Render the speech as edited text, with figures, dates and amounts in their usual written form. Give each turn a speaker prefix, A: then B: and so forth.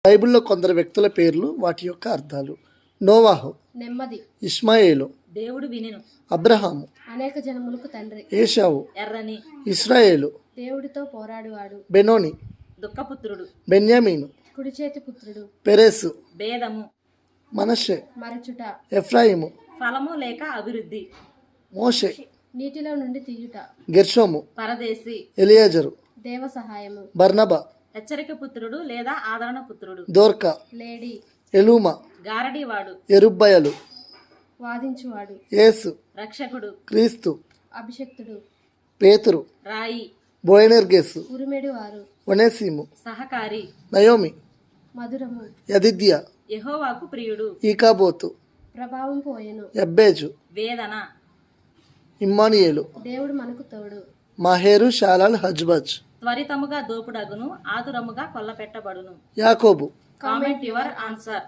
A: బైబిల్లో కొందరు వ్యక్తుల పేర్లు, వాటి యొక్క అర్థాలు. నోవాహు,
B: నెమ్మది.
A: ఇష్మాయేలు,
C: దేవుడు వినెను.
A: అబ్రహాము,
B: అనేక జనములకు తండ్రి.
A: ఏశావు,
C: ఎర్రని,
A: ఇస్రాయేలు,
B: దేవుడితో పోరాడువాడు.
A: బెనోని,
C: దుఃఖపుత్రుడు,
A: బెన్యామీను,
B: కుడి చేతి పుత్రుడు.
A: పెరెసు,
C: భేదము,
A: మనషే,
B: మరచుట.
A: ఎఫ్రాయిము,
C: ఫలము లేక అభివృద్ధి,
A: మోషే,
B: నీటిలో నుండి తీయుట.
A: గెర్షోము,
C: పరదేశి,
A: ఎలియాజరు,
B: దేవ సహాయము.
A: బర్నబా,
C: హెచ్చరిక పుత్రుడు లేదా ఆదరణ పుత్రుడు,
A: దోర్కా,
B: లేడి.
A: ఎలూమా,
C: గారడీవాడు,
A: ఎరుబ్బయలు,
B: వాదించువాడు.
A: యేసు,
C: రక్షకుడు,
A: క్రీస్తు,
B: అభిషక్తుడు.
A: పేతురు,
C: రాయి,
A: బోయనెర్గేసు,
B: ఉరిమెడి వారు.
A: ఒనేసిము,
C: సహకారి,
A: నయోమి,
B: మధురము.
A: యదిద్య,
C: యెహోవాకు ప్రియుడు,
A: ఈకాబోతు,
B: ప్రభావం పోయెను.
A: ఎబ్బేజు,
C: వేదన,
A: ఇమ్మానియేలు,
B: దేవుడు మనకు తోడు.
A: మహేరు, షాలాల్, హజ్బజ్,
C: త్వరితముగా దోపుడగును, ఆతురముగా కొల్లపెట్టబడును.
A: యాకోబు.
C: Comment your answer.